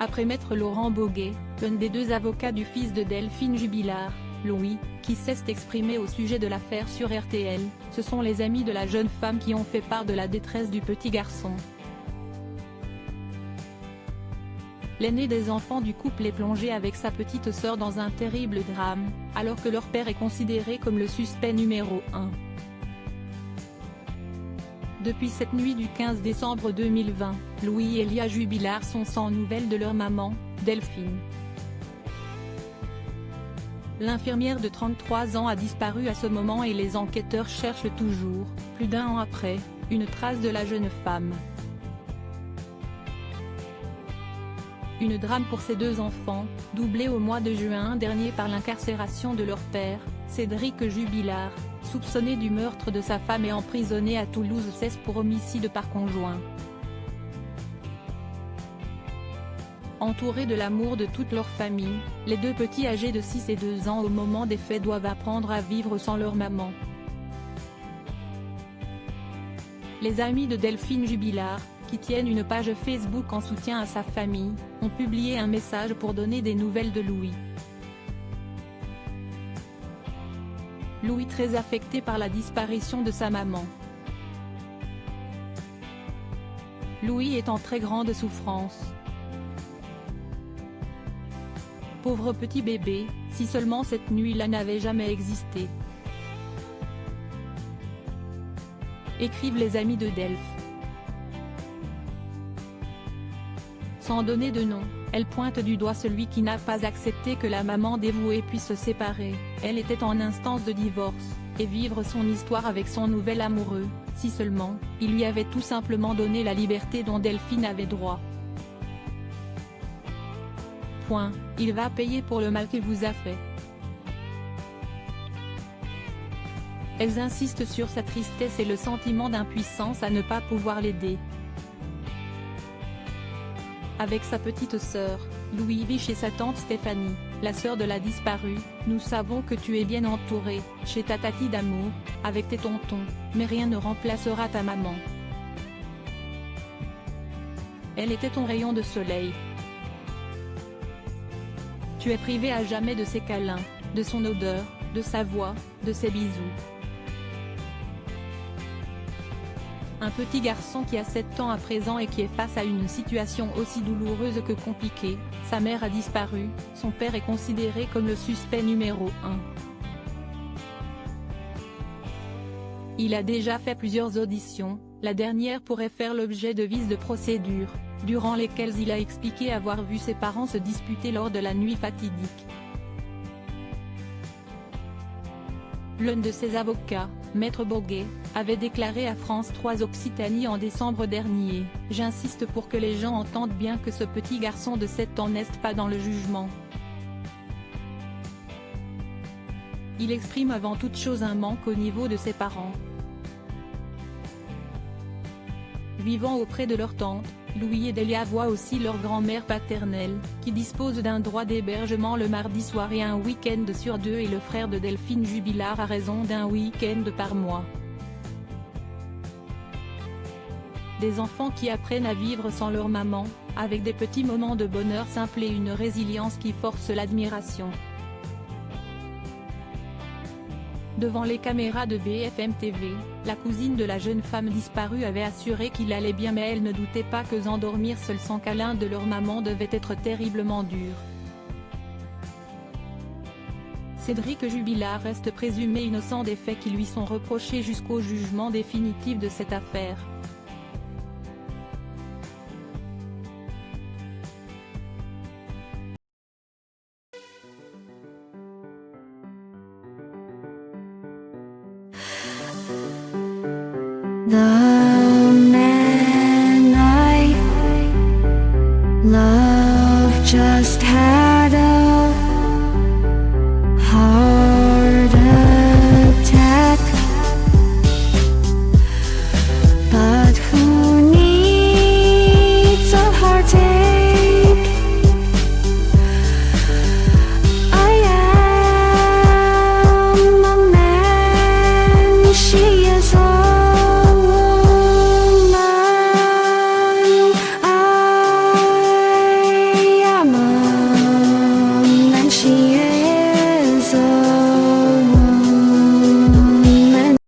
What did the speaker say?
D'après maître Laurent Boguet, l'un des deux avocats du fils de Delphine Jubilard, Louis, qui s'est exprimé au sujet de l'affaire sur RTL, ce sont les amis de la jeune femme qui ont fait part de la détresse du petit garçon. L'aîné des enfants du couple est plongé avec sa petite sœur dans un terrible drame, alors que leur père est considéré comme le suspect numéro 1. Depuis cette nuit du 15 décembre 2020, Louis et Lia Jubilard sont sans nouvelles de leur maman, Delphine. L'infirmière de 33 ans a disparu à ce moment et les enquêteurs cherchent toujours, plus d'un an après, une trace de la jeune femme. Une drame pour ces deux enfants, doublée au mois de juin dernier par l'incarcération de leur père, Cédric Jubilard, soupçonné du meurtre de sa femme et emprisonné à Toulouse pour homicide par conjoint. Entourés de l'amour de toute leur famille, les deux petits âgés de 6 et 2 ans au moment des faits doivent apprendre à vivre sans leur maman. Les amis de Delphine Jubilard, qui tiennent une page Facebook en soutien à sa famille, ont publié un message pour donner des nouvelles de Louis. Louis très affecté par la disparition de sa maman. Louis est en très grande souffrance. Pauvre petit bébé, si seulement cette nuit-là n'avait jamais existé. Écrivent les amis de Delph. Sans donner de nom, elle pointe du doigt celui qui n'a pas accepté que la maman dévouée puisse se séparer. Elle était en instance de divorce, et vivre son histoire avec son nouvel amoureux, si seulement, il lui avait tout simplement donné la liberté dont Delphine avait droit. Point, il va payer pour le mal qu'il vous a fait. Elles insistent sur sa tristesse et le sentiment d'impuissance à ne pas pouvoir l'aider. Avec sa petite sœur, Louis vit chez sa tante Stéphanie, la sœur de la disparue. Nous savons que tu es bien entouré, chez ta tati d'amour, avec tes tontons, mais rien ne remplacera ta maman. Elle était ton rayon de soleil. Tu es privé à jamais de ses câlins, de son odeur, de sa voix, de ses bisous. Un petit garçon qui a 7 ans à présent et qui est face à une situation aussi douloureuse que compliquée, sa mère a disparu, son père est considéré comme le suspect numéro 1. Il a déjà fait plusieurs auditions, la dernière pourrait faire l'objet de vices de procédure, durant lesquels il a expliqué avoir vu ses parents se disputer lors de la nuit fatidique. L'un de ses avocats, Maître Boguet, avait déclaré à France 3 Occitanie en décembre dernier « J'insiste pour que les gens entendent bien que ce petit garçon de 7 ans n'est pas dans le jugement. Il exprime avant toute chose un manque au niveau de ses parents. » Vivant auprès de leur tante, Louis et Delia voient aussi leur grand-mère paternelle, qui dispose d'un droit d'hébergement le mardi soir et un week-end sur 2 et le frère de Delphine Jubilard a raison d'un week-end par mois. Des enfants qui apprennent à vivre sans leur maman, avec des petits moments de bonheur simple et une résilience qui force l'admiration. Devant les caméras de BFM TV, la cousine de la jeune femme disparue avait assuré qu'il allait bien mais elle ne doutait pas que s'endormir seul sans câlin de leur maman devait être terriblement dur. Cédric Jubilard reste présumé innocent des faits qui lui sont reprochés jusqu'au jugement définitif de cette affaire. 나